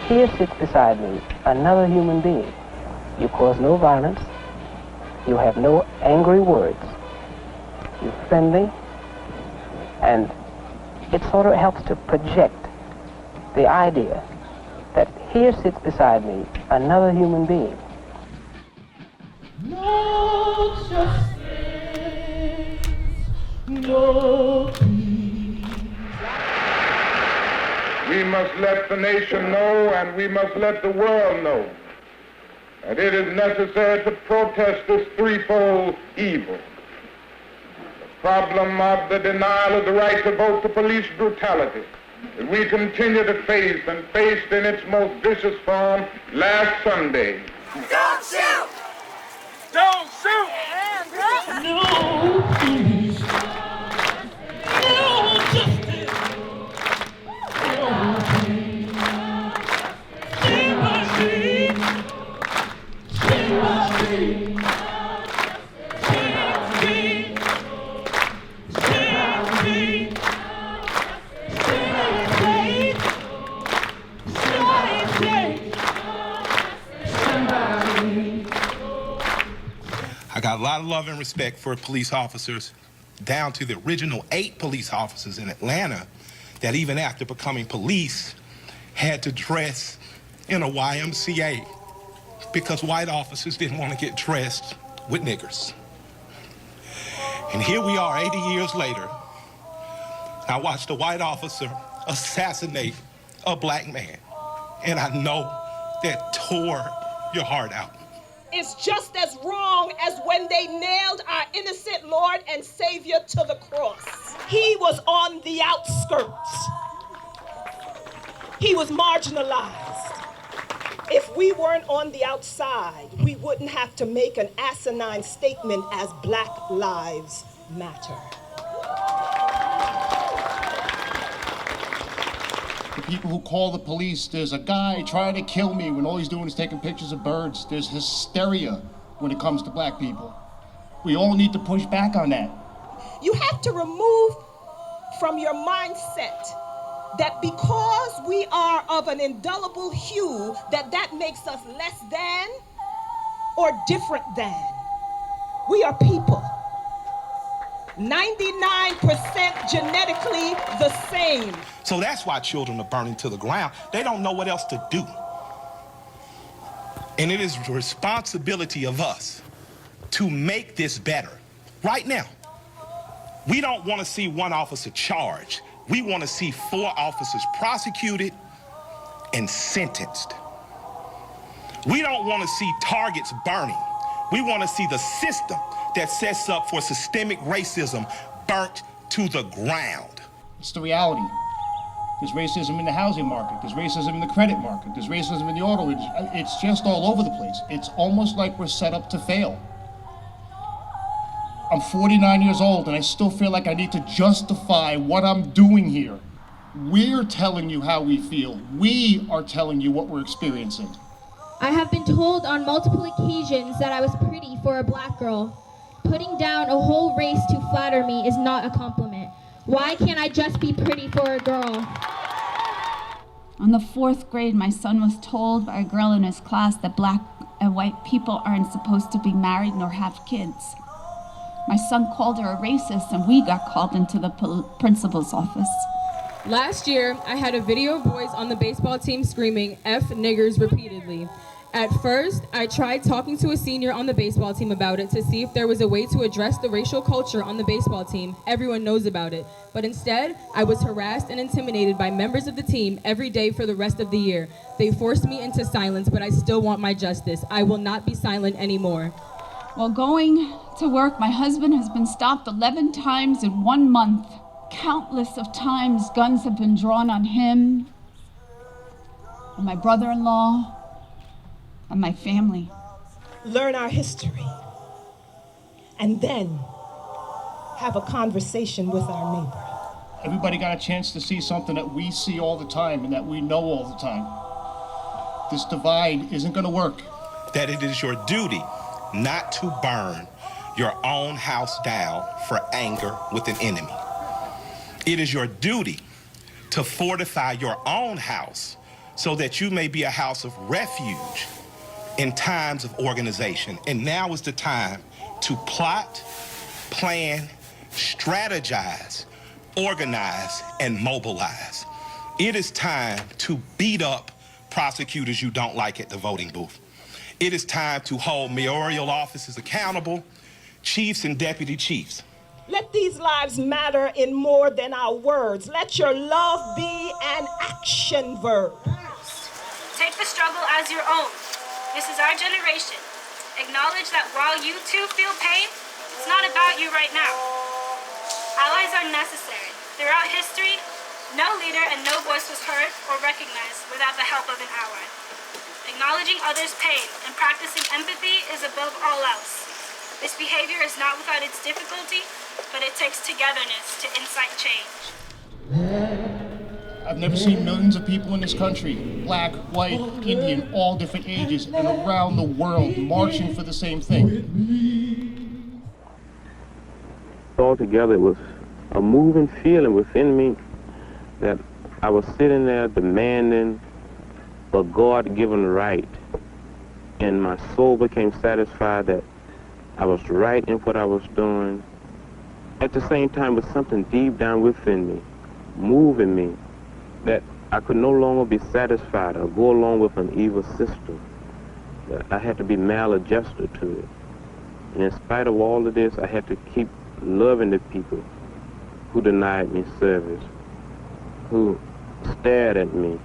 Here sits beside me another human being. You cause no violence. You have no angry words. You're friendly. And it sort of helps to project the idea that here sits beside me another human being. No justice, no peace. We must let the nation know, and we must let the world know, that it is necessary to protest this threefold evil. The problem of the denial of the right to vote, to police brutality, that we continue to face and faced in its most vicious form last Sunday. Don't shoot! Don't shoot! No peace, no justice, no peace. Stay by me, stay by me, stay by me, stay by me, stay by me. I got a lot of love and respect for police officers, down to the original 8 police officers in Atlanta that even after becoming police had to dress in a YMCA because white officers didn't want to get dressed with niggers. And here we are 80 years later. I watched a white officer assassinate a black man, and I know that tore your heart out. Is just as wrong as when they nailed our innocent Lord and Savior to the cross. He was on the outskirts. He was marginalized. If we weren't on the outside, we wouldn't have to make an asinine statement as Black Lives Matter. The people who call the police, there's a guy trying to kill me when all he's doing is taking pictures of birds. There's hysteria when it comes to black people. We all need to push back on that. You have to remove from your mindset that because we are of an indelible hue, that makes us less than or different than. We are people. 99% genetically the same. So that's why children are burning to the ground. They don't know what else to do. And it is the responsibility of us to make this better. Right now, we don't want to see one officer charged. We want to see 4 officers prosecuted and sentenced. We don't want to see targets burning. We want to see the system that sets up for systemic racism burnt to the ground. It's the reality. There's racism in the housing market. There's racism in the credit market. There's racism in the auto industry. It's just all over the place. It's almost like we're set up to fail. I'm 49 years old and I still feel like I need to justify what I'm doing here. We're telling you how we feel. We are telling you what we're experiencing. I have been told on multiple occasions that I was pretty for a black girl. Putting down a whole race to flatter me is not a compliment. Why can't I just be pretty for a girl? On the 4th grade, my son was told by a girl in his class that black and white people aren't supposed to be married nor have kids. My son called her a racist and we got called into the principal's office. Last year, I had a video of boys on the baseball team screaming F niggers repeatedly. At first, I tried talking to a senior on the baseball team about it to see if there was a way to address the racial culture on the baseball team. Everyone knows about it. But instead, I was harassed and intimidated by members of the team every day for the rest of the year. They forced me into silence, but I still want my justice. I will not be silent anymore. While going to work, my husband has been stopped 11 times in 1 month. Countless of times, guns have been drawn on him, on my brother-in-law, on my family. Learn our history, and then have a conversation with our neighbor. Everybody got a chance to see something that we see all the time and that we know all the time. This divide isn't going to work. That it is your duty not to burn your own house down for anger with an enemy. It is your duty to fortify your own house so that you may be a house of refuge in times of organization. And now is the time to plot, plan, strategize, organize, and mobilize. It is time to beat up prosecutors you don't like at the voting booth. It is time to hold mayoral offices accountable, chiefs and deputy chiefs. Let these lives matter in more than our words. Let your love be an action verb. Take the struggle as your own. This is our generation. Acknowledge that while you too feel pain, it's not about you right now. Allies are necessary. Throughout history, no leader and no voice was heard or recognized without the help of an ally. Acknowledging others' pain and practicing empathy is above all else. This behavior is not without its difficulty, but it takes togetherness to incite change. I've never seen millions of people in this country, black, white, Indian, all different ages, and around the world marching for the same thing. Altogether, it was a moving feeling within me that I was sitting there demanding a God-given right, and my soul became satisfied that I was right in what I was doing. At the same time, with something deep down within me, moving me, that I could no longer be satisfied or go along with an evil system. That I had to be maladjusted to it. And in spite of all of this, I had to keep loving the people who denied me service, who stared at me.